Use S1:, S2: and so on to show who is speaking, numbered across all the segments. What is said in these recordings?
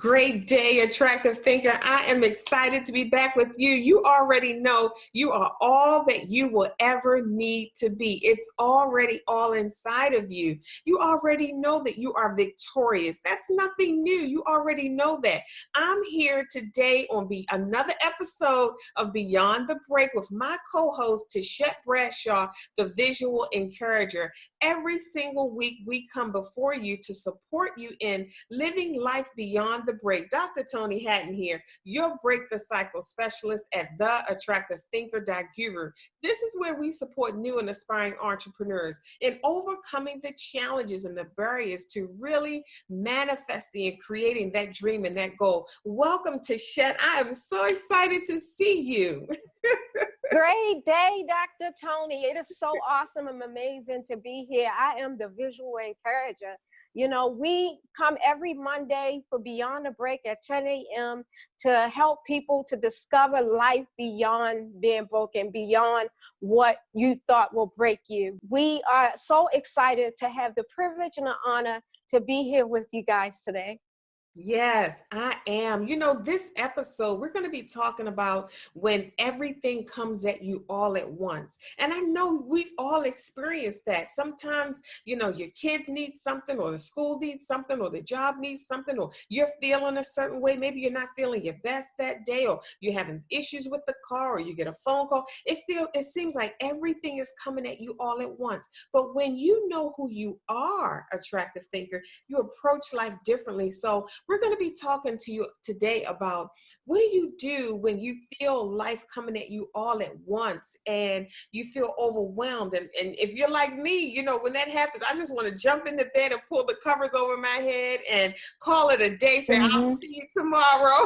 S1: Great day, attractive thinker. I am excited to be back with you. You already know you are all that you will ever need to be. It's already all inside of you. You already know that you are victorious. That's nothing new. You already know that. I'm here today on another episode of Beyond the Break with my co-host, Tishette Bradshaw, the visual encourager. Every single week, we come before you to support you in living life beyond the break. Dr. Toni Hatton here, your Break the Cycle specialist at theattractivethinker.guru. This is where we support new and aspiring entrepreneurs in overcoming the challenges and the barriers to really manifesting and creating that dream and that goal. Welcome to Tishette. I am so excited to see you.
S2: Great day, Dr. Toni. It is so awesome and amazing to be here. I am the visual encourager. You know, we come every Monday for Beyond the Break at 10 a.m. to help people to discover life beyond being broken, beyond what you thought will break you. We are so excited to have the privilege and the honor to be here with you guys today.
S1: Yes, I am. You know, this episode, we're going to be talking about when everything comes at you all at once. And I know we've all experienced that. Sometimes, you know, your kids need something, or the school needs something, or the job needs something, or you're feeling a certain way. Maybe you're not feeling your best that day, or you're having issues with the car, or you get a phone call. It seems like everything is coming at you all at once. But when you know who you are, attractive thinker, you approach life differently. So we're going to be talking to you today about what do you do when you feel life coming at you all at once and you feel overwhelmed. And if you're like me, you know, when that happens, I just want to jump in the bed and pull the covers over my head and call it a day, say, I'll see you tomorrow.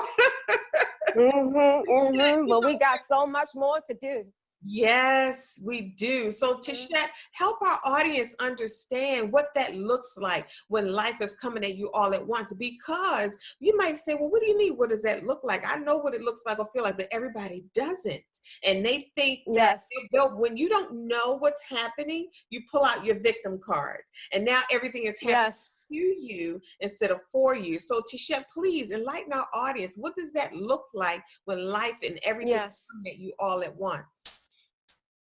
S2: But we got so much more to do.
S1: Yes, we do. So Tishette, help our audience understand what that looks like when life is coming at you all at once, because you might say, well, what do you mean? What does that look like? I know what it looks like or feel like, but everybody doesn't. And they think that when you don't know what's happening, you pull out your victim card. And now everything is happening to you instead of for you. So Tishette, please enlighten our audience. What does that look like when life and everything is coming at you all at once?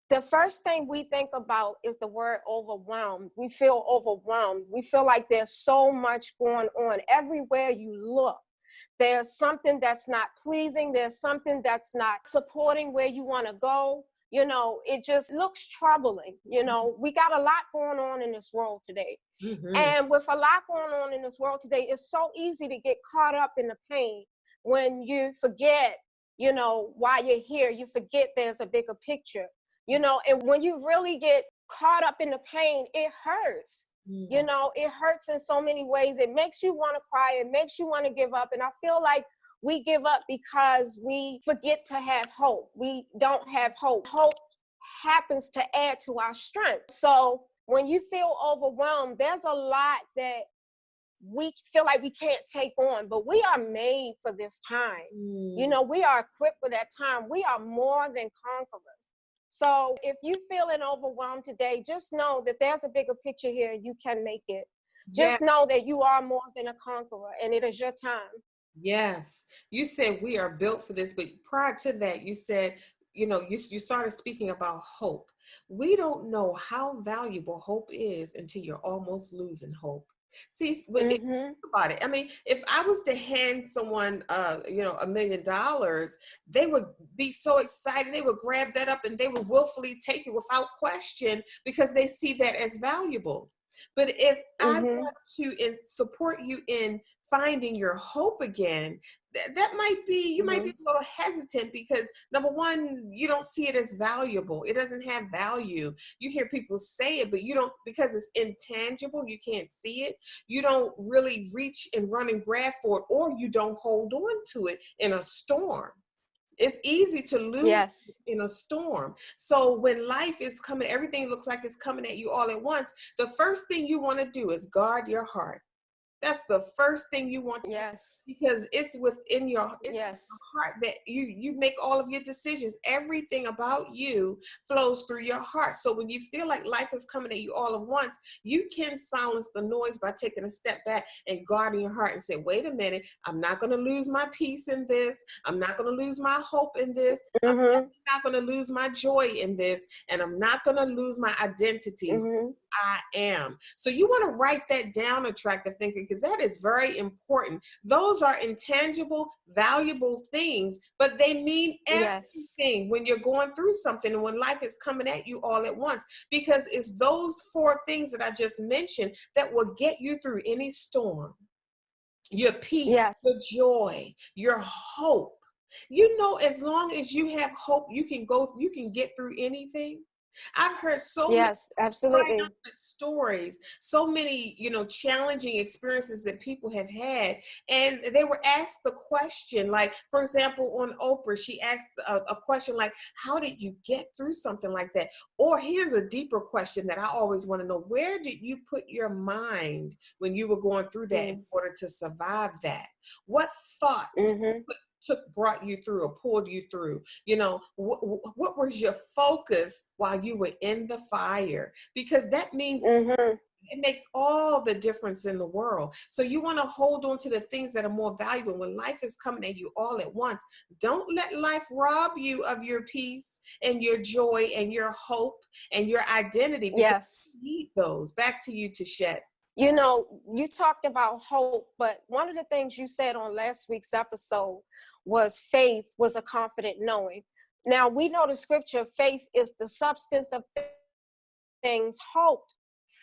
S2: The first thing we think about is the word overwhelmed. We feel overwhelmed. We feel like there's so much going on. Everywhere you look, there's something that's not pleasing. There's something that's not supporting where you want to go. You know, it just looks troubling. You know, we got a lot going on in this world today. And with a lot going on in this world today, it's so easy to get caught up in the pain when you forget, you know, why you're here. You forget there's a bigger picture. You know, and when you really get caught up in the pain, it hurts. You know, it hurts in so many ways. It makes you want to cry. It makes you want to give up. And I feel like we give up because we forget to have hope. We don't have hope. Hope happens to add to our strength. So when you feel overwhelmed, there's a lot that we feel like we can't take on, but we are made for this time. You know, we are equipped for that time. We are more than conquerors. So if you're feeling overwhelmed today, just know that there's a bigger picture here and you can make it. Just know that you are more than a conqueror and it is your time.
S1: Yes. You said we are built for this, but prior to that, you said, you know, you started speaking about hope. We don't know how valuable hope is until you're almost losing hope. See, think about it. I mean, if I was to hand someone, you know, $1 million, they would be so excited. They would grab that up and they would willfully take it without question because they see that as valuable. But if I want to support you in finding your hope again, that might be, you might be a little hesitant because number one, you don't see it as valuable. It doesn't have value. You hear people say it, but you don't, because it's intangible, you can't see it. You don't really reach and run and grab for it, or you don't hold on to it in a storm. It's easy to lose in a storm. So when life is coming, everything looks like it's coming at you all at once. The first thing you want to do is guard your heart. That's the first thing you want to do,
S2: Yes.
S1: because it's within your, it's in
S2: Yes.
S1: your heart that you make all of your decisions. Everything about you flows through your heart. So when you feel like life is coming at you all at once, you can silence the noise by taking a step back and guarding your heart and say, wait a minute, I'm not going to lose my peace in this. I'm not going to lose my hope in this. I'm
S2: Mm-hmm.
S1: not going to lose my joy in this. And I'm not going to lose my identity.
S2: Mm-hmm.
S1: I am. So you want to write that down, attractive thinker, because that is very important. Those are intangible, valuable things, but they mean
S2: Yes.
S1: everything when you're going through something and when life is coming at you all at once, because it's those four things that I just mentioned that will get you through any storm. Your peace,
S2: Yes.
S1: your joy, your hope. You know, as long as you have hope, you can get through anything. I've heard so many
S2: Yes. Absolutely.
S1: stories, so many, challenging experiences that people have had. And they were asked the question, like, for example, on Oprah, she asked a question like, how did you get through something like that? Or here's a deeper question that I always want to know: where did you put your mind when you were going through that in order to survive that? What thought
S2: Mm-hmm.
S1: brought you through or pulled you through? What was your focus while you were in the fire? Because that means
S2: Mm-hmm.
S1: it makes all the difference in the world. So you want to hold on to the things that are more valuable. When life is coming at you all at once, don't let life rob you of your peace and your joy and your hope and your identity, because
S2: Yes.
S1: you need those. Back to you, Tashette.
S2: You talked about hope, but one of the things you said on last week's episode was faith was a confident knowing. Now, we know the scripture, faith is the substance of things hoped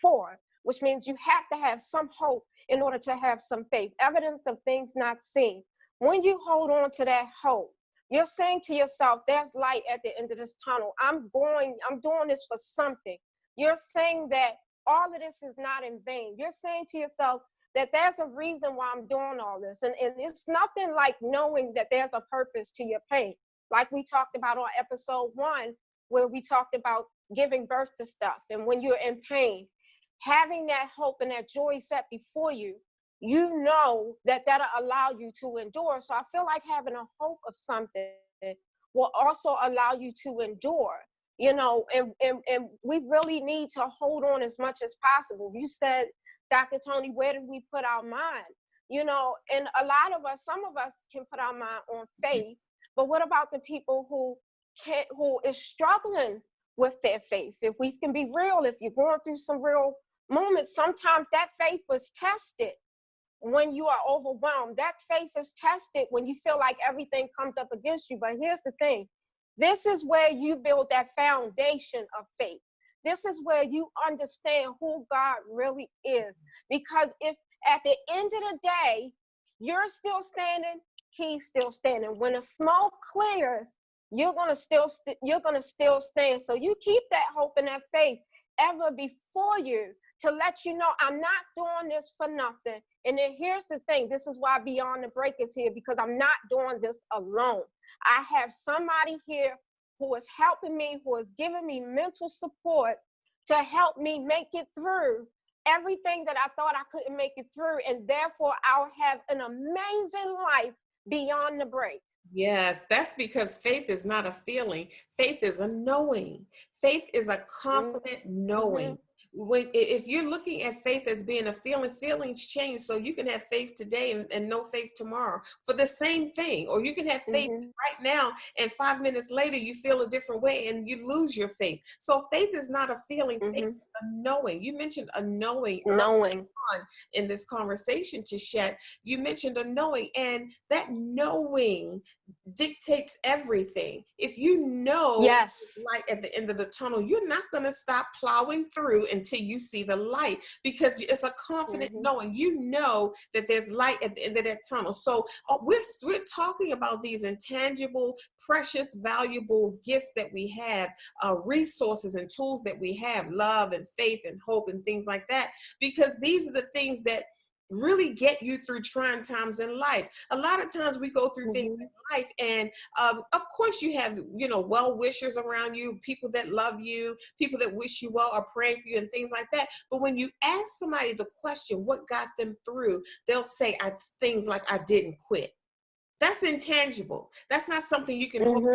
S2: for, which means you have to have some hope in order to have some faith, evidence of things not seen. When you hold on to that hope, you're saying to yourself, there's light at the end of this tunnel. I'm doing this for something. You're saying that all of this is not in vain. You're saying to yourself that there's a reason why I'm doing all this. And it's nothing like knowing that there's a purpose to your pain. Like we talked about on episode 1, where we talked about giving birth to stuff. And when you're in pain, having that hope and that joy set before you, you know that that'll allow you to endure. So I feel like having a hope of something will also allow you to endure. And we really need to hold on as much as possible. You said, Dr. Toni, where do we put our mind? And a lot of us, some of us can put our mind on faith, but what about the people who is struggling with their faith? If we can be real, if you're going through some real moments, sometimes that faith was tested when you are overwhelmed. That faith is tested when you feel like everything comes up against you. But here's the thing. This is where you build that foundation of faith. This is where you understand who God really is. Because if at the end of the day, you're still standing, he's still standing. When the smoke clears, you're gonna still stand. So you keep that hope and that faith ever before you, to let you know, I'm not doing this for nothing. And then here's the thing. This is why Beyond the Break is here, because I'm not doing this alone. I have somebody here who is helping me, who is giving me mental support to help me make it through everything that I thought I couldn't make it through. And therefore, I'll have an amazing life beyond the break.
S1: Yes, that's because faith is not a feeling. Faith is a knowing. Faith is a confident knowing. If you're looking at faith as being a feeling, feelings change. So you can have faith today and no faith tomorrow for the same thing. Or you can have faith right now and 5 minutes later you feel a different way and you lose your faith. So faith is not a feeling, faith is a knowing. You mentioned a knowing.
S2: Knowing.
S1: In this conversation, Tashette, you mentioned a knowing, and that knowing dictates everything. If you know light at the end of the tunnel, you're not going to stop plowing through until you see the light, because it's a confident knowing. You know that there's light at the end of that tunnel. So we're talking about these intangible, precious, valuable gifts that we have, resources and tools that we have, love and faith and hope and things like that, because these are the things that really get you through trying times in life. A lot of times we go through things in life, and of course you have, well-wishers around you, people that love you, people that wish you well, are praying for you and things like that. But when you ask somebody the question, what got them through, they'll say things like, I didn't quit. That's intangible. That's not something you can hold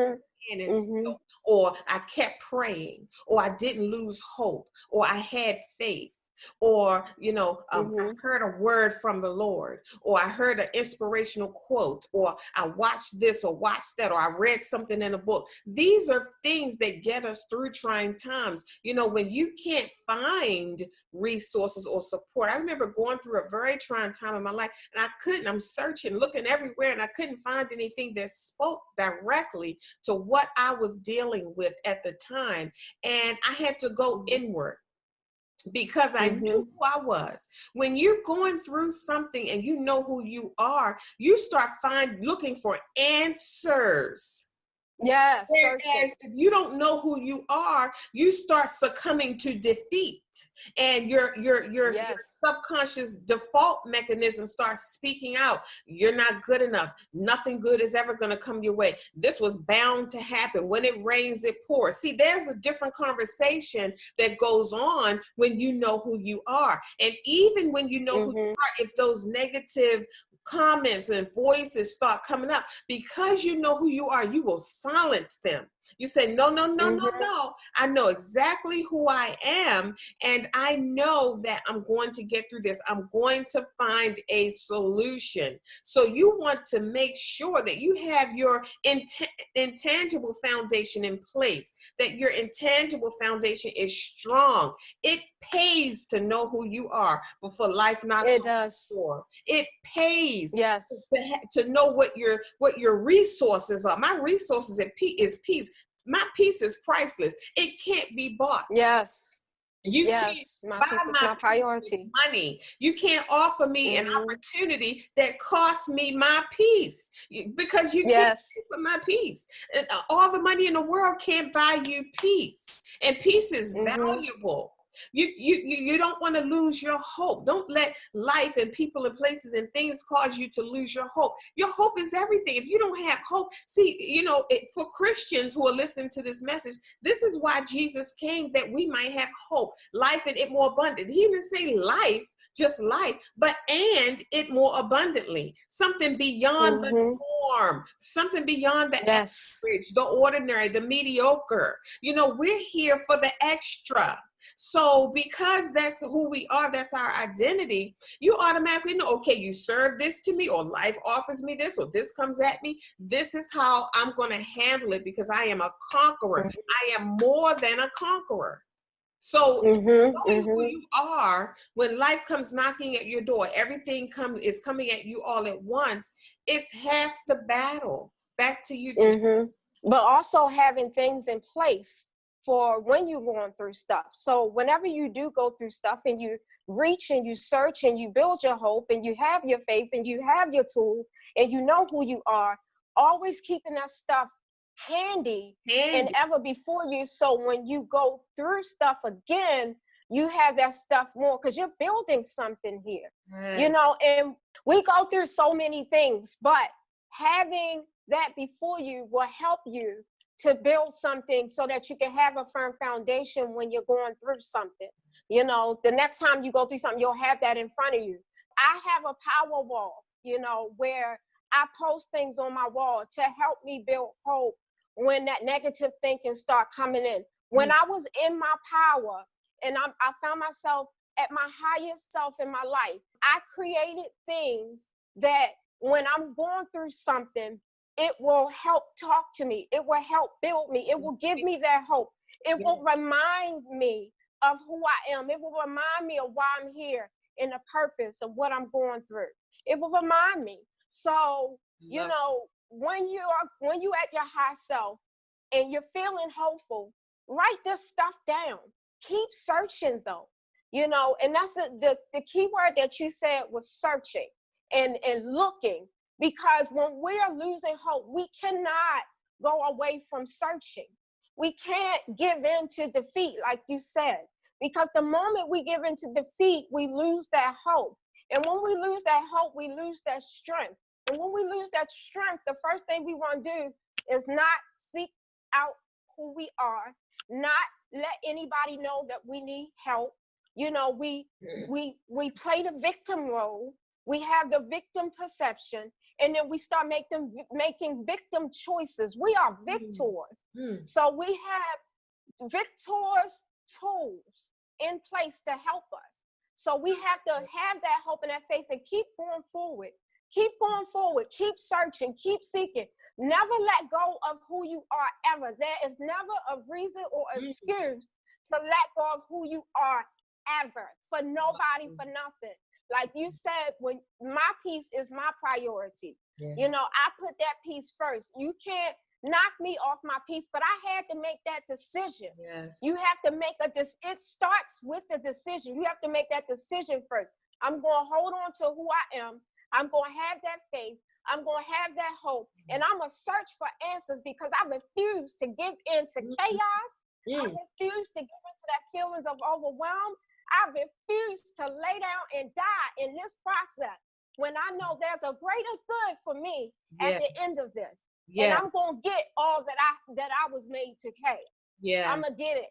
S1: in and feel. Or I kept praying, or I didn't lose hope, or I had faith, or I heard a word from the Lord, or I heard an inspirational quote, or I watched this or watched that, or I read something in a book. These are things that get us through trying times. When you can't find resources or support. I remember going through a very trying time in my life, and I'm searching, looking everywhere, and I couldn't find anything that spoke directly to what I was dealing with at the time. And I had to go inward, because I knew who I was. When you're going through something and you know who you are, you start looking for answers.
S2: Yeah.
S1: Whereas if you don't know who you are, you start succumbing to defeat, and your subconscious default mechanism starts speaking out. You're not good enough. Nothing good is ever going to come your way. This was bound to happen. When it rains, it pours. See, there's a different conversation that goes on when you know who you are. And even when you know who you are, if those negative comments and voices start coming up, because you know who you are, you will silence them. You say, no, no. I know exactly who I am, and I know that I'm going to get through this. I'm going to find a solution. So you want to make sure that you have your intangible foundation in place, that your intangible foundation is strong. It pays to know who you are before life knocks
S2: it does.
S1: It pays
S2: Yes.
S1: to know what your resources are. My resources is peace. My peace is priceless. It can't be bought.
S2: Yes.
S1: You can't
S2: my
S1: buy
S2: peace is
S1: my
S2: my priority.
S1: money. You can't offer me an opportunity that costs me my peace, because you can't pay for my peace. All the money in the world can't buy you peace, and peace is valuable. You don't want to lose your hope. Don't let life and people and places and things cause you to lose your hope. Your hope is everything. If you don't have hope, see, for Christians who are listening to this message, this is why Jesus came, that we might have hope, life, and it more abundant. He didn't say life, just life, but and it more abundantly, something beyond the norm, something beyond the average, the ordinary, the mediocre. We're here for the extra. So because that's who we are, that's our identity, you automatically know, okay, you serve this to me, or life offers me this, or this comes at me. This is how I'm going to handle it, because I am a conqueror. I am more than a conqueror. So knowing who you are, when life comes knocking at your door, everything is coming at you all at once, it's half the battle. Back to you.
S2: But also having things in place for when you're going through stuff. So whenever you do go through stuff, and you reach and you search and you build your hope and you have your faith and you have your tool and you know who you are, always keeping that stuff handy and ever before you. So when you go through stuff again, you have that stuff more, because you're building something here, and we go through so many things, but having that before you will help you to build something so that you can have a firm foundation when you're going through something. The next time you go through something, you'll have that in front of you. I have a power wall, where I post things on my wall to help me build hope when that negative thinking start coming in. When I was in my power and I found myself at my highest self in my life, I created things that when I'm going through something, it will help talk to me. It will help build me. It will give me that hope. It will remind me of who I am. It will remind me of why I'm here and the purpose of what I'm going through. It will remind me. So, when you at your high self and you're feeling hopeful, write this stuff down. Keep searching though, and that's the key word that you said was searching and looking. Because when we are losing hope, we cannot go away from searching. We can't give in to defeat, like you said, because the moment we give in to defeat, we lose that hope. And when we lose that hope, we lose that strength. And when we lose that strength, the first thing we want to do is not seek out who we are, not let anybody know that we need help. You know, we play the victim role. We have the victim perception, and then we start making victim choices. We are victors. So we have victors tools in place to help us. So we have to have that hope and that faith and keep going forward. Keep going forward. Keep searching. Keep seeking. Never let go of who you are ever. There is never a reason or excuse to let go of who you are ever. For nobody, for nothing. Like you said, when my peace is my priority. You know, I put that peace first. You can't knock me off my peace, but I had to make that decision. You have to make it starts with the decision. You have to make that decision first. I'm going to hold on to who I am. I'm going to have that faith. I'm going to have that hope. And I'm going to search for answers because I refuse to give in to chaos. I refuse to give into that feelings of overwhelm. I refuse to lay down and die in this process when I know there's a greater good for me at the end of this. And I'm going to get all that I was made to have. I'm going to get it.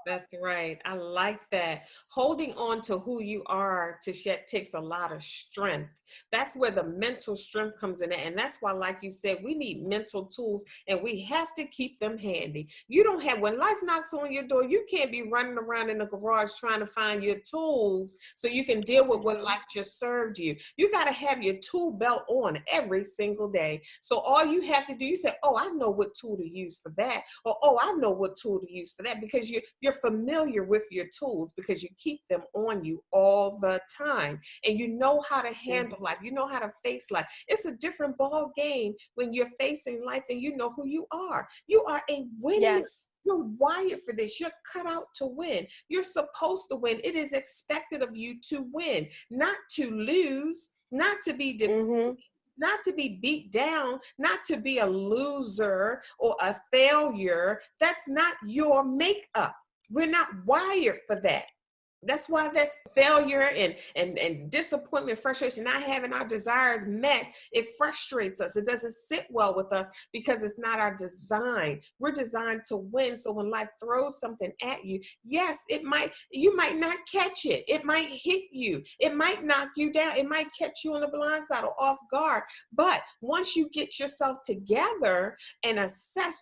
S1: That's right. I like that. Holding on to who you are, Tishette, takes a lot of strength. That's where the mental strength comes in. And that's why, like you said, we need mental tools and we have to keep them handy. You don't have, when life knocks on your door, you can't be running around in the garage trying to find your tools so you can deal with what life just served you. You got to have your tool belt on every single day. So all you have to do, you say, oh, I know what tool to use for that. Or, oh, I know what tool to use for that, because you're familiar with your tools because you keep them on you all the time, and you know how to handle life. You know how to face life. It's a different ball game when you're facing life and you know who you are. You are a winner. You're wired for this. You're cut out to win. You're supposed to win. It is expected of you to win, not to lose, not to be defeated. Not to be beat down, not to be a loser or a failure. That's not your makeup. We're not wired for that. That's why that's failure and disappointment, frustration, not having our desires met. It frustrates us. It doesn't sit well with us because it's not our design. We're designed to win. So when life throws something at you, yes, you might not catch it. It might hit you. It might knock you down. It might catch you on the blind side or off guard. But once you get yourself together and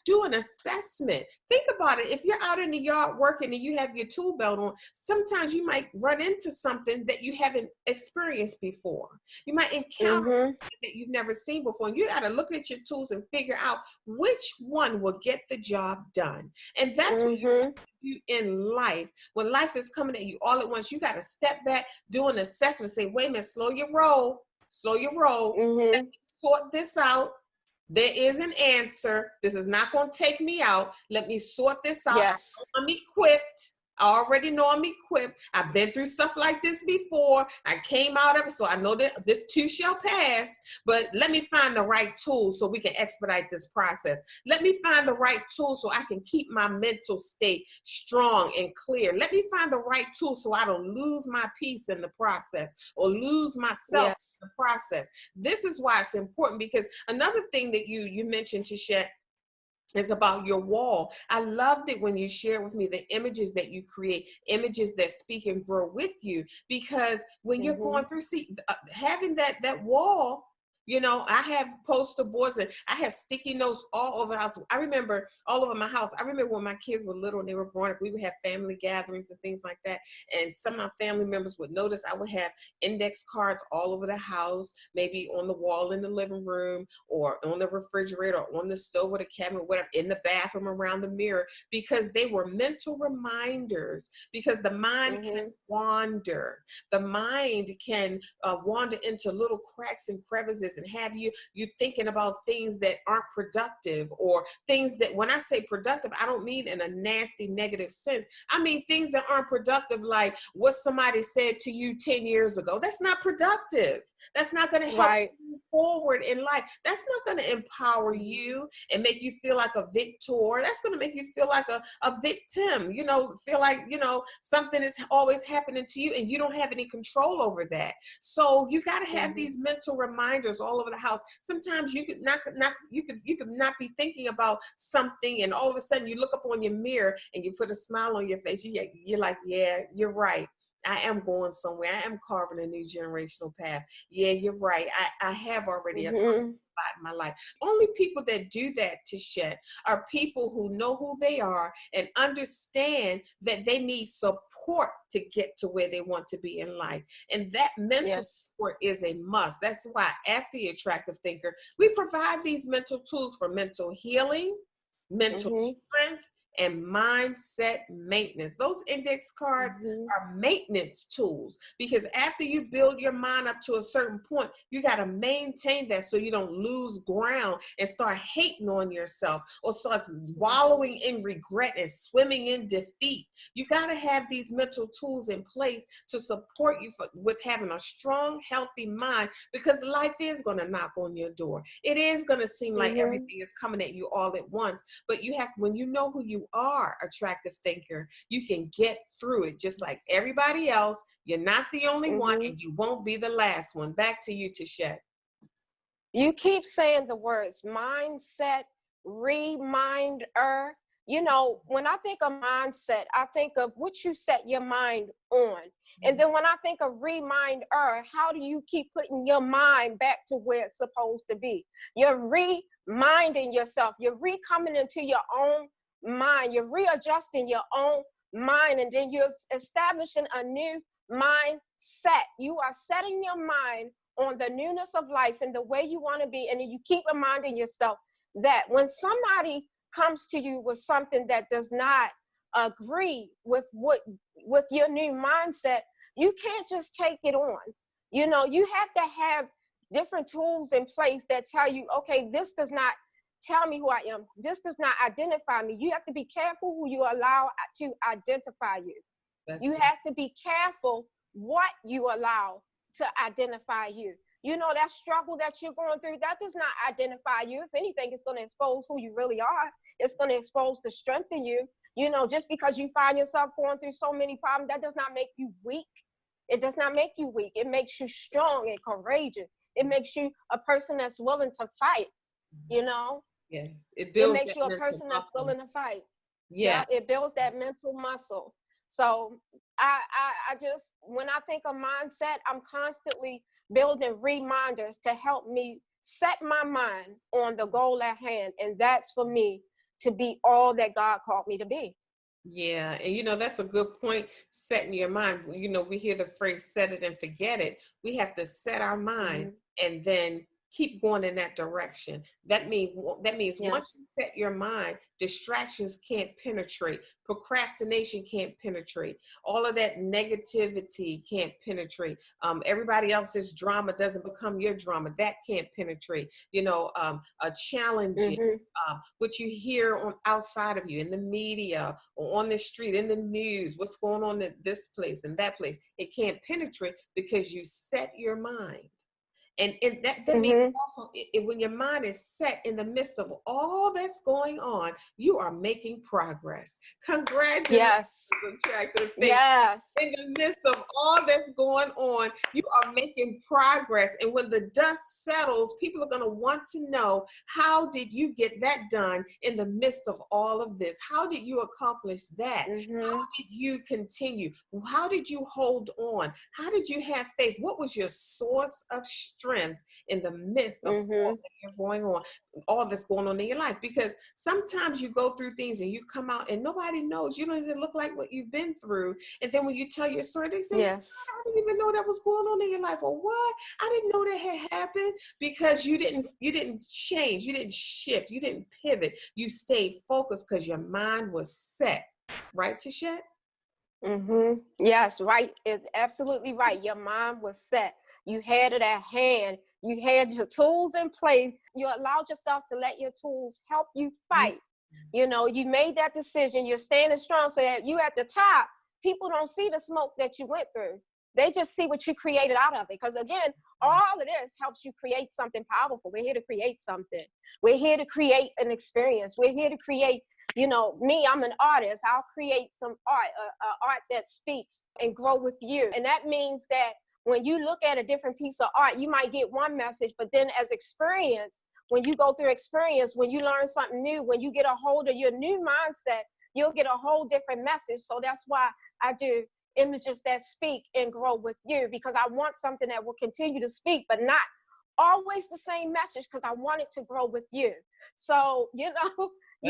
S1: do an assessment. Think about it. If you're out in the yard working and you have your tool belt on, sometimes you might run into something that you haven't experienced before. You might encounter something that you've never seen before. And you got to look at your tools and figure out which one will get the job done. And that's what you do in life. When life is coming at you all at once, you got to step back, do an assessment, say, wait a minute, slow your roll. Let me sort this out. There is an answer. This is not going to take me out. Let me sort this out. I'm equipped. I already know I'm equipped. I've been through stuff like this before. I came out of it, so I know that this too shall pass. But let me find the right tools so we can expedite this process. Let me find the right tools so I can keep my mental state strong and clear. Let me find the right tools so I don't lose my peace in the process or lose myself in the process. This is why it's important, because another thing that you mentioned, Tishette, is about your wall. I loved it when you shared with me the images that you create, images that speak and grow with you, because when you're going through, having that wall, you know, I have poster boards and I have sticky notes all over the house. I remember all over my house. I remember when my kids were little and they were growing up, we would have family gatherings and things like that. And some of my family members would notice I would have index cards all over the house, maybe on the wall in the living room or on the refrigerator or on the stove or the cabinet, whatever, in the bathroom, around the mirror, because they were mental reminders, because the mind can wander. The mind can wander into little cracks and crevices this and have you thinking about things that aren't productive, or things that, when I say productive, I don't mean in a nasty negative sense. I mean things that aren't productive, like what somebody said to you 10 years ago. That's not productive. That's not going to help
S2: Right.
S1: you move forward in life. That's not going to empower you and make you feel like a victor. That's going to make you feel like a victim, feel like, something is always happening to you and you don't have any control over that. So you got to have these mental reminders all over the house. Sometimes you could not be thinking about something, and all of a sudden you look up on your mirror and you put a smile on your face. You're like, yeah, you're right. I am going somewhere. I am carving a new generational path. Yeah, you're right. I have already accomplished a lot in my life. Only people that do that, Tishette, are people who know who they are and understand that they need support to get to where they want to be in life. And that mental support is a must. That's why at the Attractive Thinker, we provide these mental tools for mental healing, mental strength, and mindset maintenance. Those index cards are maintenance tools, because after you build your mind up to a certain point, you got to maintain that so you don't lose ground and start hating on yourself or start wallowing in regret and swimming in defeat. You got to have these mental tools in place to support you with having a strong, healthy mind, because life is going to knock on your door. It is going to seem like everything is coming at you all at once, but when you know who you are, Attractive Thinker, you can get through it just like everybody else. You're not the only one, and you won't be the last one. Back to you, Tishette.
S2: You keep saying the words mindset, reminder. When I think of mindset, I think of what you set your mind on. And then when I think of reminder, how do you keep putting your mind back to where it's supposed to be? You're reminding yourself, you're coming into your own mind, you're readjusting your own mind, and then you're establishing a new mindset. You are setting your mind on the newness of life and the way you want to be. And then you keep reminding yourself that when somebody comes to you with something that does not agree with your new mindset, you can't just take it on. You have to have different tools in place that tell you, okay, this does not tell me who I am. This does not identify me. You have to be careful who you allow to identify you. You have to be careful what you allow to identify you. That struggle that you're going through, that does not identify you. If anything, it's going to expose who you really are. It's going to expose the strength in you. Just because you find yourself going through so many problems, that does not make you weak. It does not make you weak. It makes you strong and courageous. It makes you a person that's willing to fight,
S1: Yes,
S2: it makes you a person that's willing to fight.
S1: Yeah,
S2: it builds that mental muscle. So I just, when I think of mindset, I'm constantly building reminders to help me set my mind on the goal at hand. And that's for me to be all that God called me to be.
S1: Yeah. And that's a good point, setting your mind. We hear the phrase set it and forget it. We have to set our mind and then keep going in that direction. That means once you set your mind, distractions can't penetrate. Procrastination can't penetrate. All of that negativity can't penetrate. Everybody else's drama doesn't become your drama. That can't penetrate. A challenging, what you hear on outside of you in the media or on the street, in the news, what's going on at this place and that place, it can't penetrate because you set your mind. And that means also, when your mind is set in the midst of all that's going on, you are making progress. Congratulations,
S2: yes.
S1: Attractive Thinker.
S2: Yes.
S1: In the midst of all that's going on, you are making progress. And when the dust settles, people are going to want to know, how did you get that done in the midst of all of this? How did you accomplish that? How did you continue? How did you hold on? How did you have faith? What was your source of strength in the midst of all that you're going on, all that's going on in your life? Because sometimes you go through things and you come out and nobody knows. You don't even look like what you've been through. And then when you tell your story, they say, I didn't even know that was going on in your life. Or what? I didn't know that had happened. Because you didn't change, you didn't shift, you didn't pivot. You stayed focused because your mind was set. Right, Tishette?
S2: Yes, right. It's absolutely right. Your mind was set. You had it at hand. You had your tools in place. You allowed yourself to let your tools help you fight. You know, you made that decision. You're standing strong. So that you at the top, people don't see the smoke that you went through. They just see what you created out of it. Because again, all of this helps you create something powerful. We're here to create something. We're here to create an experience. We're here to create, you know, me, I'm an artist. I'll create some art, art that speaks and grow with you. And that means that when you look at a different piece of art, you might get one message, but then as experience, when you go through experience, when you learn something new, when you get a hold of your new mindset, you'll get a whole different message. So that's why I do images that speak and grow with you, because I want something that will continue to speak, but not always the same message, because I want it to grow with you. So, you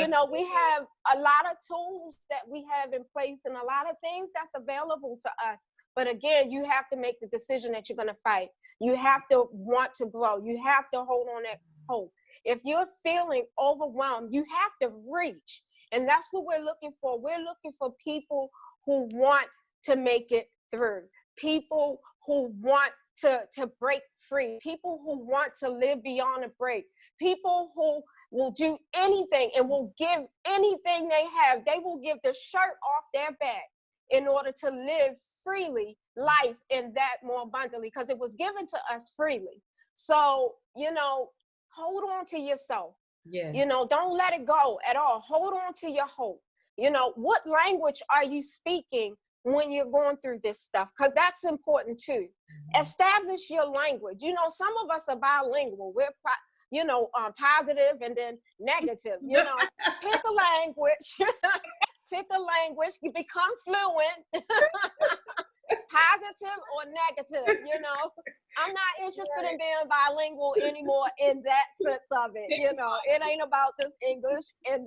S2: know, we have a lot of tools that we have in place and a lot of things that's available to us. But again, you have to make the decision that you're going to fight. You have to want to grow. You have to hold on that hope. If you're feeling overwhelmed, you have to reach. And that's what we're looking for. We're looking for people who want to make it through, people who want to break free, people who want to live beyond a break, people who will do anything and will give anything they have. They will give the shirt off their back in order to live freely life and that more abundantly, because it was given to us freely. So, you know, hold on to yourself.
S1: Yeah.
S2: You know, don't let it go at all. Hold on to your hope. You know, what language are you speaking when you're going through this stuff? Because that's important too. Establish your language. You know, some of us are bilingual. We're positive and then negative. You know, pick a language. Pick a language. You become fluent. Positive or negative, you know. I'm not interested in being bilingual anymore in that sense of it, you know. It ain't about just English and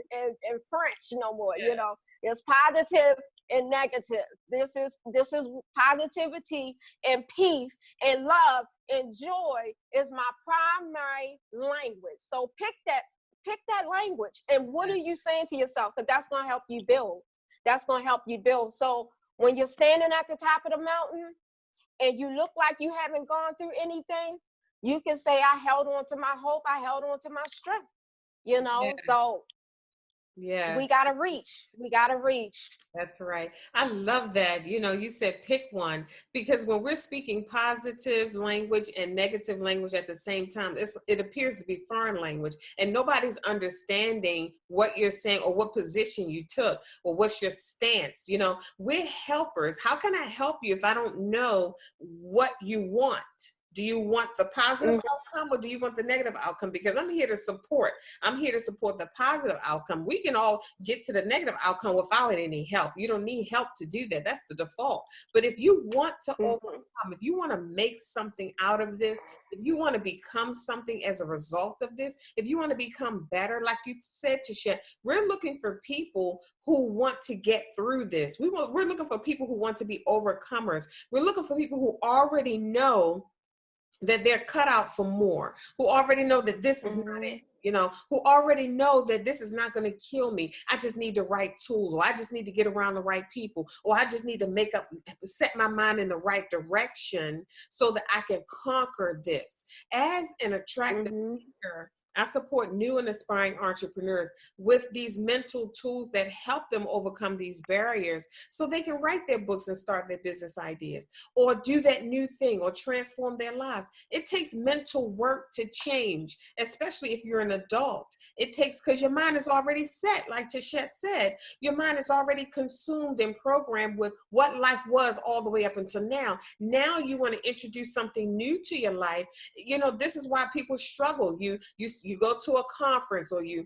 S2: French no more, you know. It's positive and negative. This is positivity and peace and love and joy is my primary language. So pick that language. And what are you saying to yourself? Because that's going to help you build. That's going to help you build. So when you're standing at the top of the mountain and you look like you haven't gone through anything, you can say, I held on to my hope. I held on to my strength, you know.
S1: Yeah.
S2: So
S1: yes.
S2: we got to reach. We got to reach.
S1: That's right. I love that. You know, you said pick one, because when we're speaking positive language and negative language at the same time, it appears to be foreign language, and nobody's understanding what you're saying or what position you took or what's your stance. You know, we're helpers. How can I help you if I don't know what you want? Do you want the positive outcome or do you want the negative outcome? Because I'm here to support. I'm here to support the positive outcome. We can all get to the negative outcome without any help. You don't need help to do that. That's the default. But if you want to overcome, if you want to make something out of this, if you want to become something as a result of this, if you want to become better, like you said, Tasha, we're looking for people who want to get through this. We're looking for people who want to be overcomers. We're looking for people who already know that they're cut out for more, who already know that this is not it, you know, who already know that this is not going to kill me. I just need the right tools, or I just need to get around the right people, or I just need to set my mind in the right direction so that I can conquer this. As an attractive speaker, I support new and aspiring entrepreneurs with these mental tools that help them overcome these barriers so they can write their books and start their business ideas or do that new thing or transform their lives. It takes mental work to change, especially if you're an adult. It takes, because your mind is already set, like Tashette said, your mind is already consumed and programmed with what life was all the way up until now. Now you want to introduce something new to your life. You know, this is why people struggle. You go to a conference or you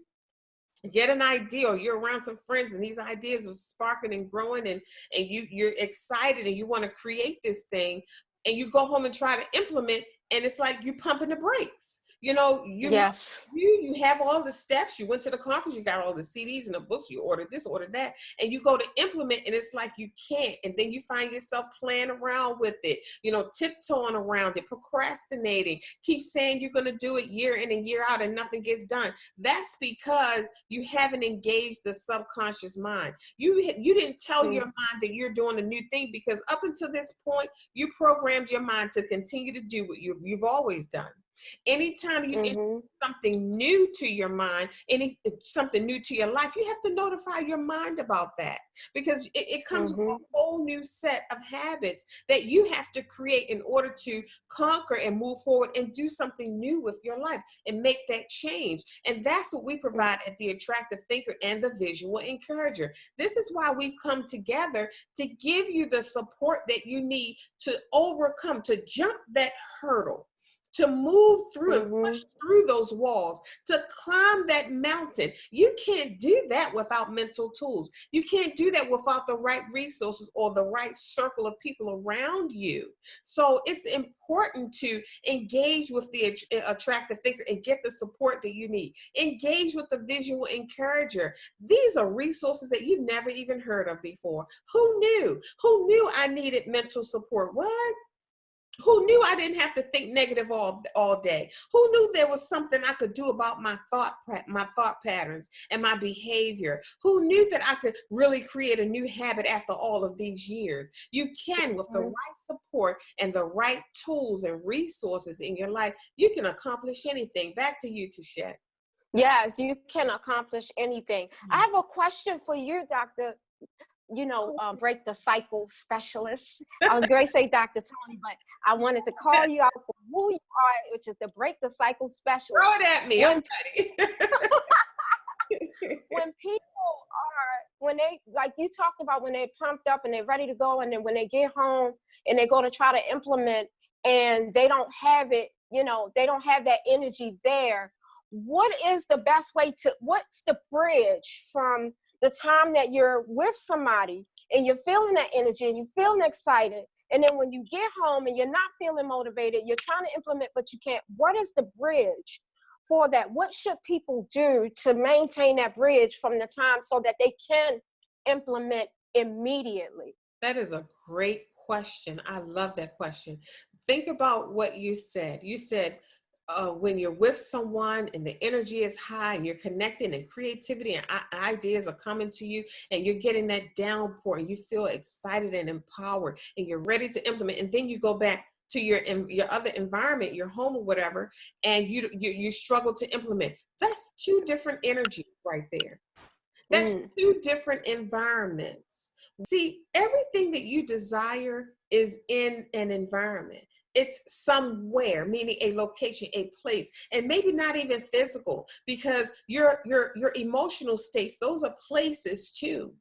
S1: get an idea or you're around some friends and these ideas are sparking and growing and you're excited and you want to create this thing and you go home and try to implement and it's like you pumping the brakes. You know, you have all the steps. You went to the conference, you got all the CDs and the books, you ordered this, ordered that, and you go to implement and it's like you can't. And then you find yourself playing around with it, you know, tiptoeing around it, procrastinating, keep saying you're going to do it year in and year out and nothing gets done. That's because you haven't engaged the subconscious mind. You didn't tell your mind that you're doing a new thing because up until this point, you programmed your mind to continue to do what you've always done. Anytime you introduce
S2: Mm-hmm.
S1: something new to your mind, something new to your life, you have to notify your mind about that, because it comes with a
S2: Mm-hmm.
S1: whole new set of habits that you have to create in order to conquer and move forward and do something new with your life and make that change. And that's what we provide at the Attractive Thinker and the Visual Encourager. This is why we've come together to give you the support that you need to overcome, to jump that hurdle, to move through and push
S2: Mm-hmm.
S1: through those walls, to climb that mountain. You can't do that without mental tools. You can't do that without the right resources or the right circle of people around you. So it's important to engage with the Attractive Thinker and get the support that you need. Engage with the Visual Encourager. These are resources that you've never even heard of before. Who knew? Who knew I needed mental support? What? Who knew I didn't have to think negative all day? Who knew there was something I could do about my thought patterns and my behavior? Who knew that I could really create a new habit after all of these years? You can, with the right support and the right tools and resources in your life, you can accomplish anything. Back to you, Tashette.
S2: Yes, you can accomplish anything. I have a question for you, Dr. Break the cycle specialist. I was going to say Dr. Toni, but I wanted to call you out for who you are, which is the break the cycle specialist.
S1: Throw it at me. I'm ready.
S2: When people when they, like you talked about, when they're pumped up and they're ready to go, and then when they get home and they're going to try to implement and they don't have it, they don't have that energy there. What is the best way what's the bridge from the time that you're with somebody and you're feeling that energy and you're feeling excited, and then when you get home and you're not feeling motivated, you're trying to implement, but you can't? What is the bridge for that? What should people do to maintain that bridge from the time so that they can implement immediately?
S1: That is a great question. I love that question. Think about what you said. You said, when you're with someone and the energy is high and you're connecting and creativity and ideas are coming to you and you're getting that downpour and you feel excited and empowered and you're ready to implement, and then you go back to your other environment, your home or whatever, and you struggle to implement. That's two different energies right there. That's two different environments. See, everything that you desire is in an environment. It's somewhere, meaning a location, a place, and maybe not even physical, because your emotional states, those are places too.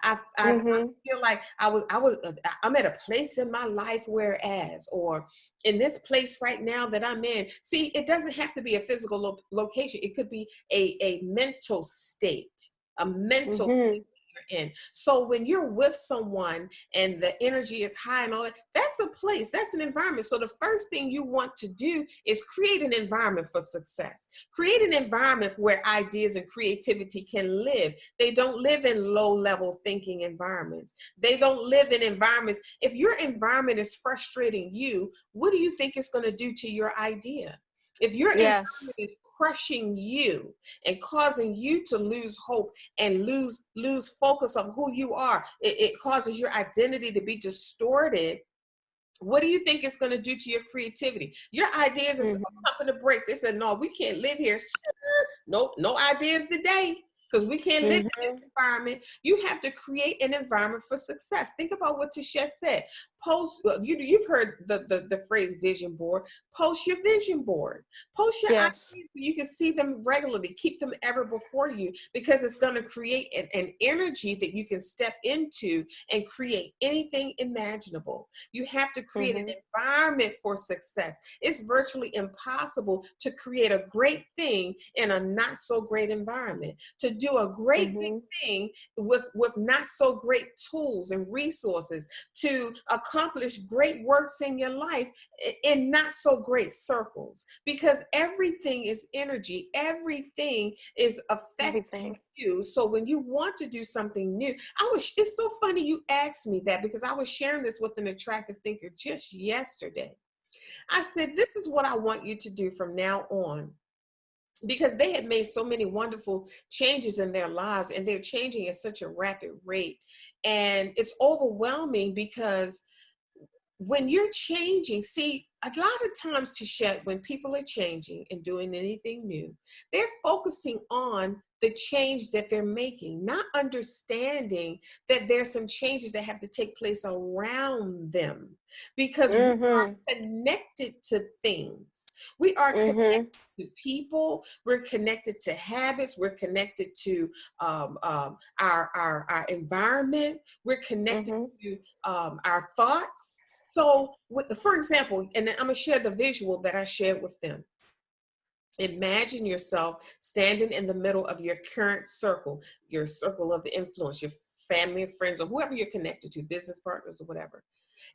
S1: I feel like I'm at a place in my life, whereas, or in this place right now that I'm in. See, it doesn't have to be a physical location. It could be a mental state, a mental state you're in. So when you're with someone and the energy is high and all that, that's a place, that's an environment. So the first thing you want to do is create an environment for success. Create an environment where ideas and creativity can live. They don't live in low-level thinking environments. They don't live in environments. If your environment is frustrating you, what do you think it's going to do to your idea? If your environment is crushing you and causing you to lose hope and lose focus of who you are, it causes your identity to be distorted. What do you think it's going to do to your creativity? Your ideas is pumping the brakes. They said, no, we can't live here. No ideas today, because we can't live in this environment. You have to create an environment for success. Think about what Tashette said. You've heard the phrase vision board. Post your vision board. Post your ideas so you can see them regularly. Keep them ever before you, because it's going to create an energy that you can step into and create anything imaginable. You have to create an environment for success. It's virtually impossible to create a great thing in a not so great environment. To do a great big thing with not so great tools and resources, to accomplish great works in your life in not so great circles, because everything is energy. Everything is affecting you. So when you want to do something new, it's so funny you asked me that, because I was sharing this with an attractive thinker just yesterday. I said, this is what I want you to do from now on, because they had made so many wonderful changes in their lives and they're changing at such a rapid rate. And it's overwhelming, because when you're changing, see, a lot of times, Touchette, when people are changing and doing anything new, they're focusing on the change that they're making, not understanding that there's some changes that have to take place around them, because we
S2: Mm-hmm.
S1: are connected to things. We are connected
S2: Mm-hmm.
S1: to people. We're connected to habits. We're connected to our environment. We're connected
S2: Mm-hmm.
S1: to our thoughts. So, for example, and I'm going to share the visual that I shared with them. Imagine yourself standing in the middle of your current circle, your circle of influence, your family and friends, or whoever you're connected to, business partners or whatever.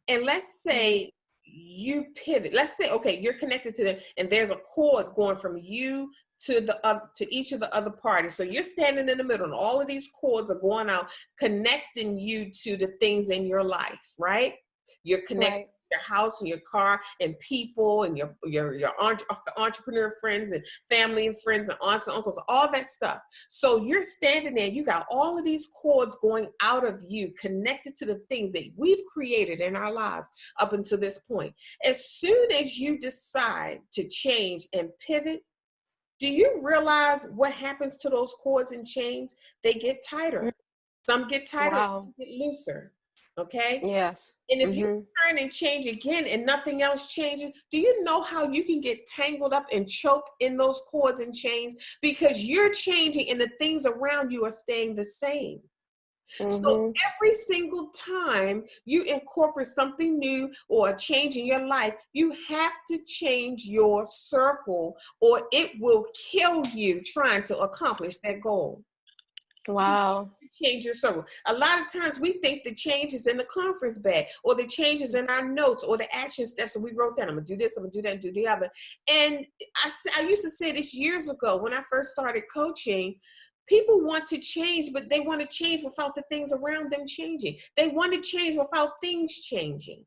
S1: And let's say you pivot. Let's say, okay, you're connected to them, and there's a cord going from you to to each of the other parties. So you're standing in the middle, and all of these cords are going out, connecting you to the things in your life, right? You're connected
S2: Right.
S1: to your house and your car and people and your entrepreneur friends and family and friends and aunts and uncles, all that stuff. So you're standing there, you got all of these cords going out of you, connected to the things that we've created in our lives up until this point. As soon as you decide to change and pivot, do you realize what happens to those cords and chains? They get tighter. Some get tighter,
S2: Wow.
S1: some get looser. Okay?
S2: Yes.
S1: And if you
S2: Mm-hmm.
S1: turn and change again and nothing else changes, do you know how you can get tangled up and choke in those cords and chains? Because you're changing and the things around you are staying the same. So
S2: Mm-hmm.
S1: every single time you incorporate something new or a change in your life, you have to change your circle or it will kill you trying to accomplish that goal.
S2: Wow.
S1: Change your circle. A lot of times we think the change is in the conference bag or the changes in our notes or the action steps that we wrote down. I'm gonna do this, I'm gonna do that, and do the other. And I used to say this years ago when I first started coaching. People want to change, but they want to change without the things around them changing. They want to change without things changing.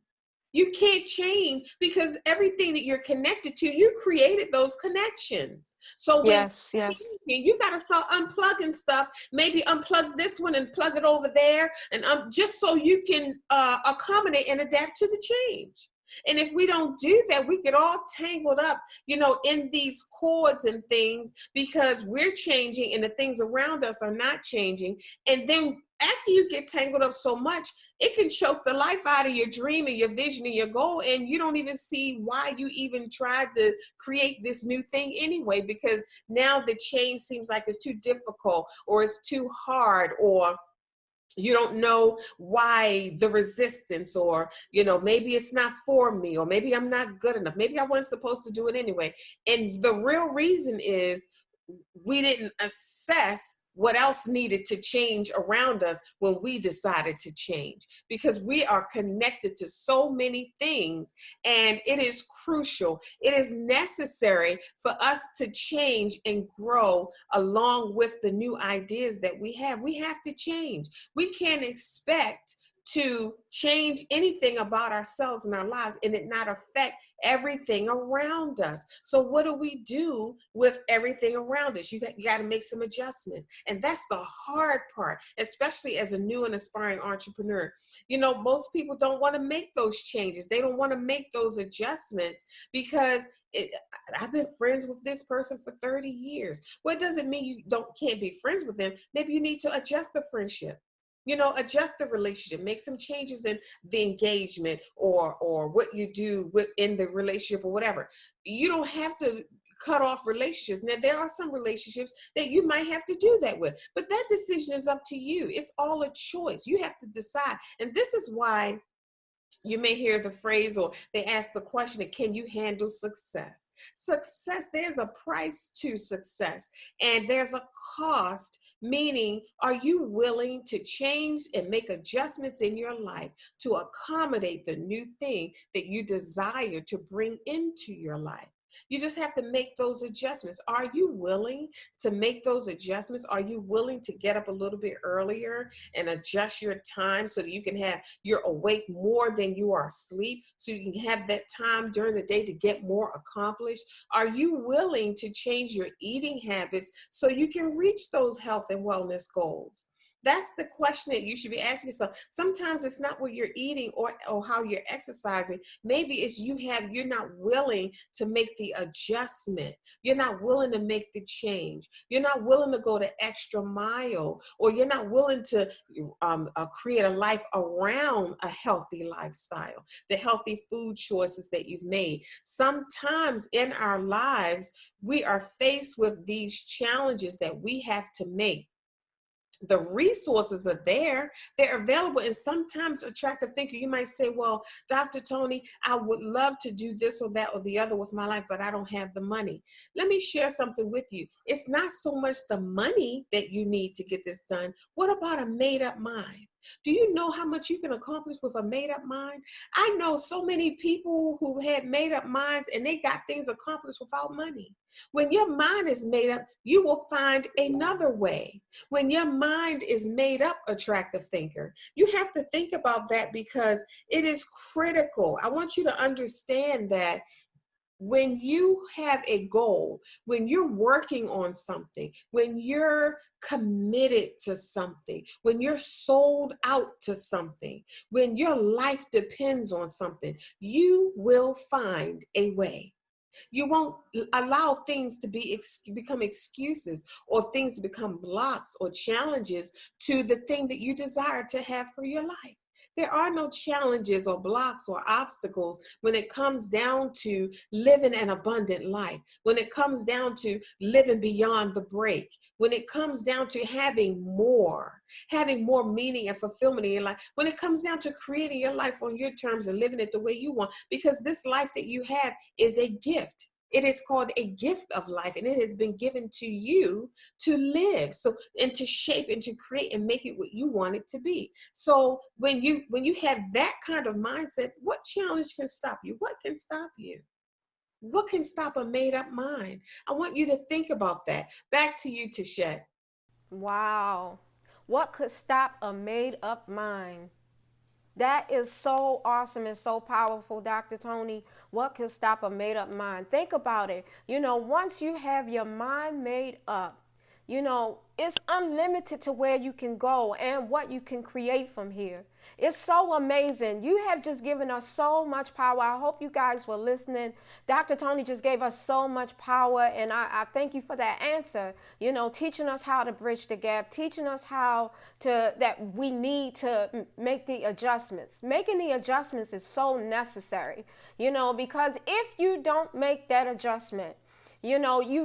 S1: You can't change because everything that you're connected to, you created those connections. So when
S2: Yes. Yes.
S1: you got to start unplugging stuff, maybe unplug this one and plug it over there, and just so you can accommodate and adapt to the change. And if we don't do that, we get all tangled up, in these cords and things because we're changing and the things around us are not changing. And then after you get tangled up so much, it can choke the life out of your dream and your vision and your goal. And you don't even see why you even tried to create this new thing anyway, because now the change seems like it's too difficult or it's too hard, or you don't know why the resistance, or maybe it's not for me, or maybe I'm not good enough, maybe I wasn't supposed to do it anyway. And the real reason is we didn't assess what else needed to change around us when we decided to change, because we are connected to so many things, and it is crucial, it is necessary for us to change and grow along with the new ideas that we have. We have to change. We can't expect to change anything about ourselves and our lives and it not affect everything around us. So what do we do with everything around us? You got to make some adjustments. And that's the hard part, especially as a new and aspiring entrepreneur. Most people don't want to make those changes. They don't want to make those adjustments because I've been friends with this person for 30 years. Well, it doesn't mean you can't be friends with them. Maybe you need to adjust the friendship. Adjust the relationship, make some changes in the engagement or what you do within the relationship or whatever. You don't have to cut off relationships. Now, there are some relationships that you might have to do that with, but that decision is up to you. It's all a choice. You have to decide. And this is why you may hear the phrase or they ask the question, can you handle success? Success, there's a price to success and there's a cost, meaning are you willing to change and make adjustments in your life to accommodate the new thing that you desire to bring into your life? You just have to make those adjustments. Are you willing to make those adjustments? Are you willing to get up a little bit earlier and adjust your time so that you're awake more than you are asleep, so you can have that time during the day to get more accomplished? Are you willing to change your eating habits so you can reach those health and wellness goals? That's the question that you should be asking yourself. Sometimes it's not what you're eating or how you're exercising. Maybe it's you're not willing to make the adjustment. You're not willing to make the change. You're not willing to go the extra mile, or you're not willing to create a life around a healthy lifestyle, the healthy food choices that you've made. Sometimes in our lives, we are faced with these challenges that we have to make. The resources are there, they're available. And sometimes attractive thinker, you might say, well, Dr. Toni, I would love to do this or that or the other with my life, but I don't have the money. Let me share something with you. It's not so much the money that you need to get this done. What about a made up mind? Do you know how much you can accomplish with a made up mind? I know so many people who had made up minds and they got things accomplished without money. When your mind is made up, you will find another way. When your mind is made up, attractive thinker, you have to think about that, because it is critical. I want you to understand that when you have a goal, when you're working on something, when you're committed to something, when you're sold out to something, when your life depends on something, you will find a way. You won't allow things to become excuses, or things to become blocks or challenges to the thing that you desire to have for your life. There are no challenges or blocks or obstacles when it comes down to living an abundant life, when it comes down to living beyond the break, when it comes down to having more meaning and fulfillment in your life, when it comes down to creating your life on your terms and living it the way you want, because this life that you have is a gift. It is called a gift of life, and it has been given to you to live. So, and to shape and to create and make it what you want it to be. So when you have that kind of mindset, what challenge can stop you? What can stop you? What can stop a made up mind? I want you to think about that. Back to you, Tashette.
S2: Wow. What could stop a made up mind? That is so awesome and so powerful, Dr. Toni. What can stop a made up mind? Think about it. Once you have your mind made up, it's unlimited to where you can go and what you can create from here. It's so amazing. You have just given us so much power. I hope you guys were listening. Dr. Toni just gave us so much power, and I thank you for that answer. Teaching us how to bridge the gap, teaching us that we need to make the adjustments. Making the adjustments is so necessary, because if you don't make that adjustment, you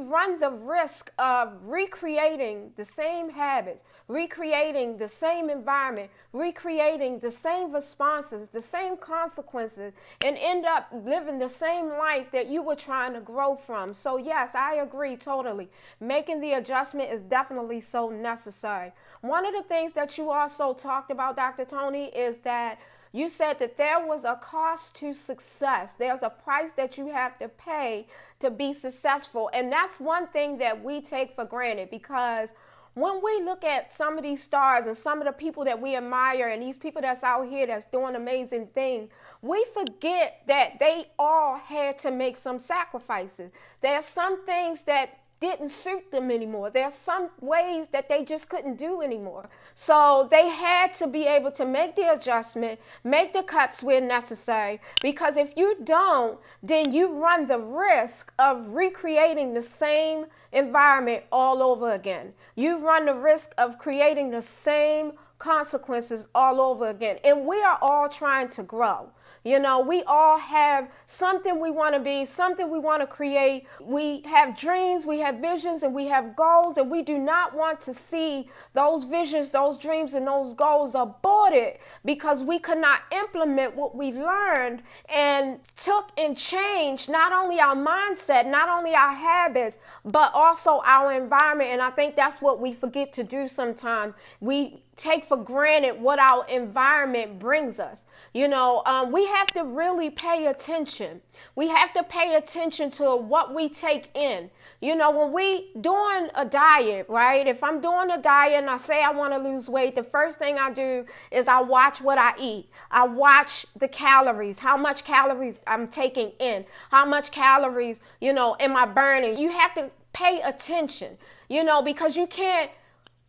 S2: run the risk of recreating the same habits, recreating the same environment, recreating the same responses, the same consequences, and end up living the same life that you were trying to grow from. So yes, I agree totally. Making the adjustment is definitely so necessary. One of the things that you also talked about, Dr. Toni, is that you said that there was a cost to success. There's a price that you have to pay to be successful. And that's one thing that we take for granted, because when we look at some of these stars and some of the people that we admire and these people that's out here that's doing amazing things, we forget that they all had to make some sacrifices. There's some things that didn't suit them anymore. There's some ways that they just couldn't do anymore. So they had to be able to make the adjustment, make the cuts where necessary, because if you don't, then you run the risk of recreating the same environment all over again. You run the risk of creating the same consequences all over again. And we are all trying to grow. We all have something we want to be, something we want to create. We have dreams, we have visions, and we have goals, and we do not want to see those visions, those dreams, and those goals aborted because we could not implement what we learned and took and changed not only our mindset, not only our habits, but also our environment. And I think that's what we forget to do sometimes. We take for granted what our environment brings us. We have to really pay attention. We have to pay attention to what we take in. When we doing a diet, right? If I'm doing a diet and I say I want to lose weight, the first thing I do is I watch what I eat. I watch the calories, how much calories I'm taking in, how much calories, am I burning? You have to pay attention, because you can't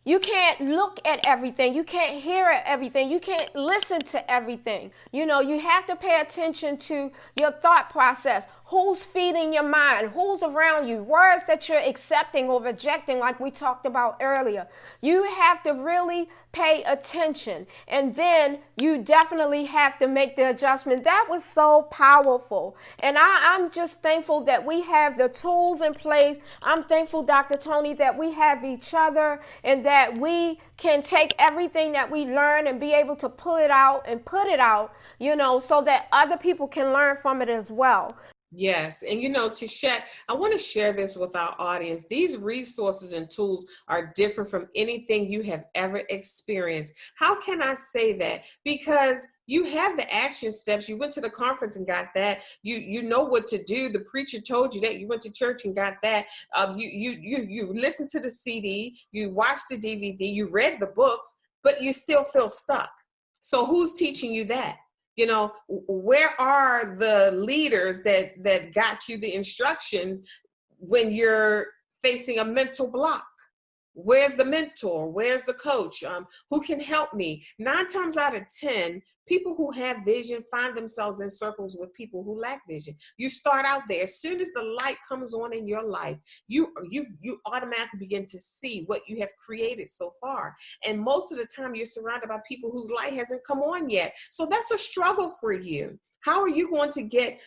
S2: You can't look at everything. You can't hear everything. You can't listen to everything. You know, you have to pay attention to your thought process. Who's feeding your mind? Who's around you? Words that you're accepting or rejecting, like we talked about earlier. You have to really pay attention. And then you definitely have to make the adjustment. That was so powerful. And I'm just thankful that we have the tools in place. I'm thankful, Dr. Toni, that we have each other and that we can take everything that we learn and be able to pull it out and put it out, you know, so that other people can learn from it as well.
S1: Yes. And Tishette, I want to share this with our audience. These resources and tools are different from anything you have ever experienced. How can I say that? Because you have the action steps. You went to the conference and got that. You know what to do. The preacher told you that. You went to church and got that. You listened to the CD. You watched the DVD. You read the books, but you still feel stuck. So who's teaching you that? Where are the leaders that got you the instructions when you're facing a mental block? Where's the mentor? Where's the coach? Who can help me? 9 times out of 10, people who have vision find themselves in circles with people who lack vision. You start out there. As soon as the light comes on in your life, you automatically begin to see what you have created so far. And most of the time, you're surrounded by people whose light hasn't come on yet. So that's a struggle for you. How are you going to get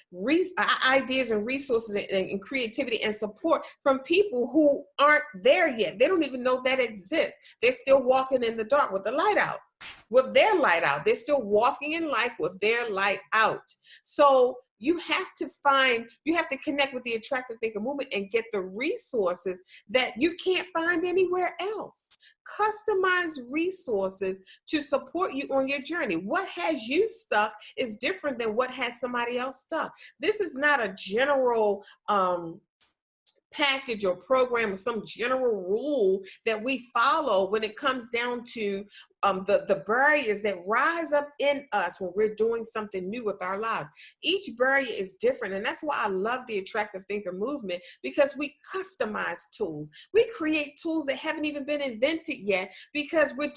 S1: ideas and resources and creativity and support from people who aren't there yet? They don't even know that exists. They're still walking in the dark with the light out, with their light out. They're still walking in life with their light out. So you have to connect with the Attractive Thinker movement and get the resources that you can't find anywhere else. Customize resources to support you on your journey. What has you stuck is different than what has somebody else stuck. This is not a general package or program or some general rule that we follow when it comes down to the barriers that rise up in us when we're doing something new with our lives. Each barrier is different, and that's why I love the Attractive Thinker movement, because we customize tools. We create tools that haven't even been invented yet, because we're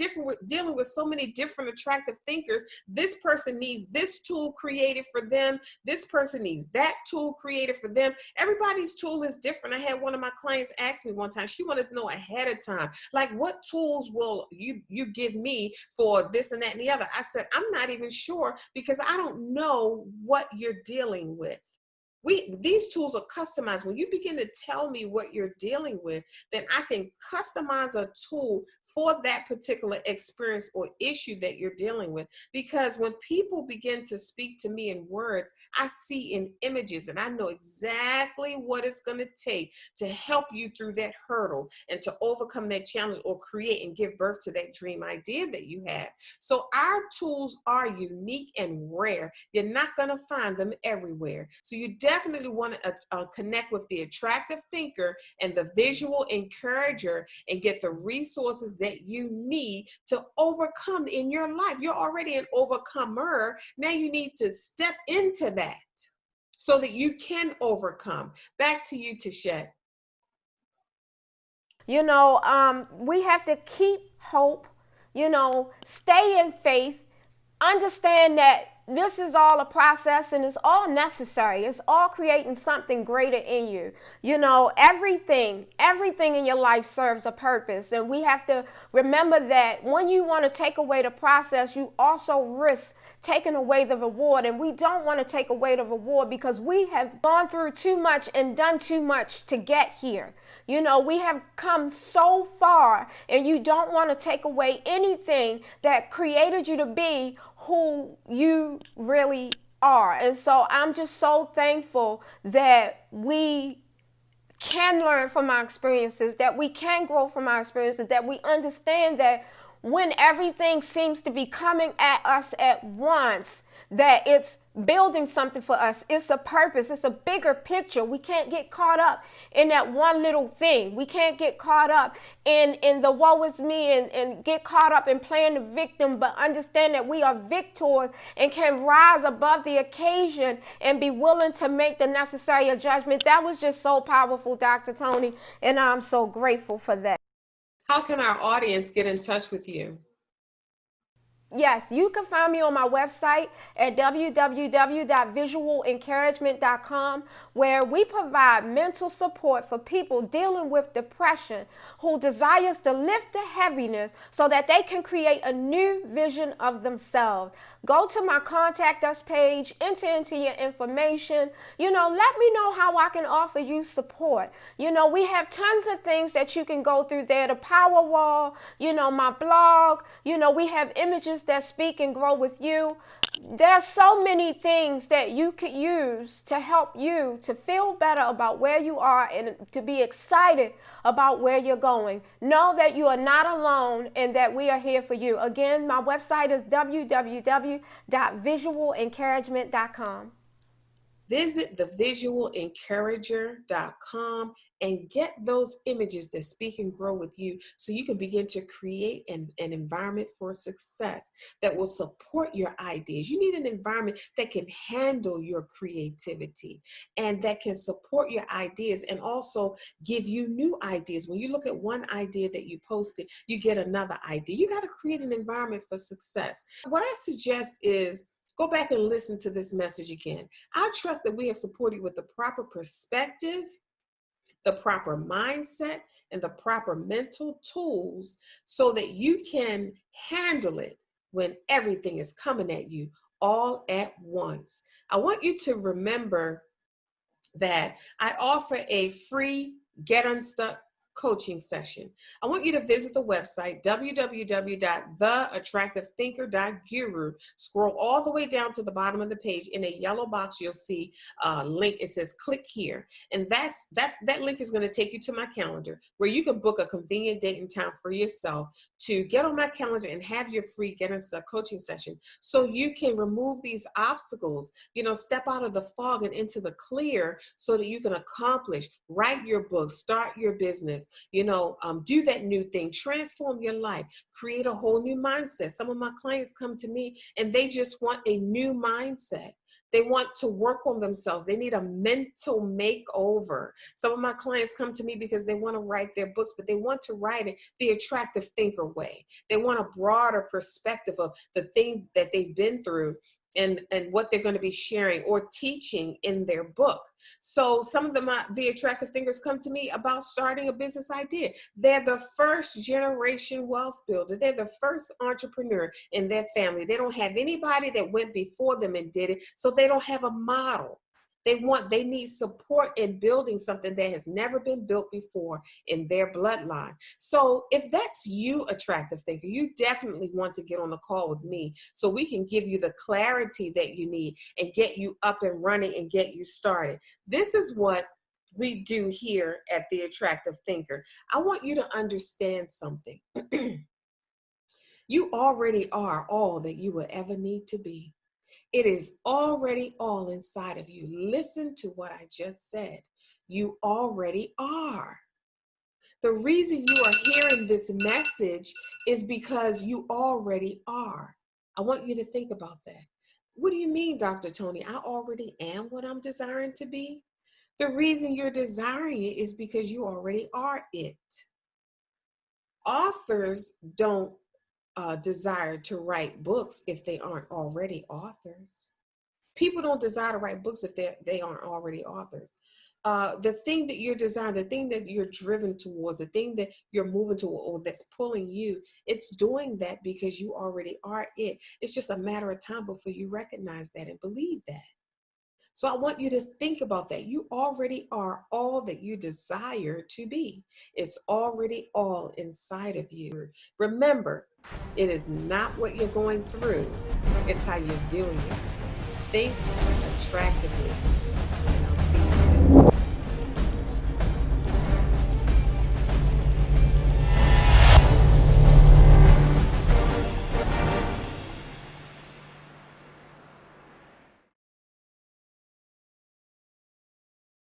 S1: dealing with so many different attractive thinkers. This person needs this tool created for them. This person needs that tool created for them. Everybody's tool is different. I had one of my clients ask me one time, she wanted to know ahead of time, like, what tools will you give me for this and that and the other? I said, I'm not even sure, because I don't know what you're dealing with. These tools are customized. When you begin to tell me what you're dealing with, then I can customize a tool for that particular experience or issue that you're dealing with. Because when people begin to speak to me in words, I see in images, and I know exactly what it's going to take to help you through that hurdle and to overcome that challenge or create and give birth to that dream idea that you have. So our tools are unique and rare. You're not going to find them everywhere. So you definitely want to connect with the Attractive Thinker and the Visual Encourager and get the resources that you need to overcome in your life. You're already an overcomer. Now you need to step into that so that you can overcome. Back to you, Tishette.
S2: We have to keep hope, stay in faith, understand that this is all a process and it's all necessary. It's all creating something greater in you. Everything in your life serves a purpose. And we have to remember that when you want to take away the process, you also risk taking away the reward. And we don't want to take away the reward, because we have gone through too much and done too much to get here. We have come so far, and you don't want to take away anything that created you to be who you really are. And so I'm just so thankful that we can learn from our experiences, that we can grow from our experiences, that we understand that when everything seems to be coming at us at once, that it's building something for us. It's a purpose. It's a bigger picture. We can't get caught up in that one little thing. We can't get caught up in the woe is me and get caught up in playing the victim, but understand that we are victors and can rise above the occasion and be willing to make the necessary adjustment. That was just so powerful, Dr. Toni, and I'm so grateful for that.
S1: How can our audience get in touch with you?
S2: Yes, you can find me on my website at www.visualencouragement.com, where we provide mental support for people dealing with depression who desires to lift the heaviness so that they can create a new vision of themselves. Go to my contact us page, enter into your information, let me know how I can offer you support. We have tons of things that you can go through there, the power wall, my blog, we have images that speak and grow with you. There's so many things that you could use to help you to feel better about where you are and to be excited about where you're going. Know that you are not alone and that we are here for you. Again, my website is www.visualencouragement.com.
S1: Visit thevisualencourager.com and get those images that speak and grow with you so you can begin to create an environment for success that will support your ideas. You need an environment that can handle your creativity and that can support your ideas and also give you new ideas. When you look at one idea that you posted, you get another idea. You got to create an environment for success. What I suggest is go back and listen to this message again. I trust that we have supported you with the proper perspective, the proper mindset, and the proper mental tools so that you can handle it when everything is coming at you all at once. I want you to remember that I offer a free Get Unstuck coaching session. I want you to visit the website www.theattractivethinker.guru. Scroll all the way down to the bottom of the page. In a yellow box, you'll see a link. It says click here. And that link is going to take you to my calendar where you can book a convenient date and time for yourself to get on my calendar and have your free Get Unstuck coaching session so you can remove these obstacles, step out of the fog and into the clear so that you can accomplish, write your book, start your business, do that new thing, transform your life, create a whole new mindset. Some of my clients come to me and they just want a new mindset. They want to work on themselves. They need a mental makeover. Some of my clients come to me because they want to write their books, but they want to write it the attractive thinker way. They want a broader perspective of the thing that they've been through and what they're going to be sharing or teaching in their book. So some of the attractive thinkers come to me about starting a business idea. They're the first generation wealth builder. They're the first entrepreneur in their family. They don't have anybody that went before them and did it, so they don't have a model. They need support in building something that has never been built before in their bloodline. So if that's you, attractive thinker, you definitely want to get on a call with me so we can give you the clarity that you need and get you up and running and get you started. This is what we do here at The Attractive Thinker. I want you to understand something. You already are all that you will ever need to be. It is already all inside of you. Listen to what I just said. You already are. The reason you are hearing this message is because you already are. I want you to think about that. What do you mean, Dr. Toni? I already am what I'm desiring to be? The reason you're desiring it is because you already are it. Authors don't desire to write books if they aren't already authors. People don't desire to write books if they aren't already authors. The thing that you're desiring, the thing that you're driven towards, the thing that you're moving toward or that's pulling you, it's doing that because you already are it. It's just a matter of time before you recognize that and believe that. So I want you to think about that. You already are all that you desire to be. It's already all inside of you. Remember, it is not what you're going through. It's how you're viewing it. Think attractively.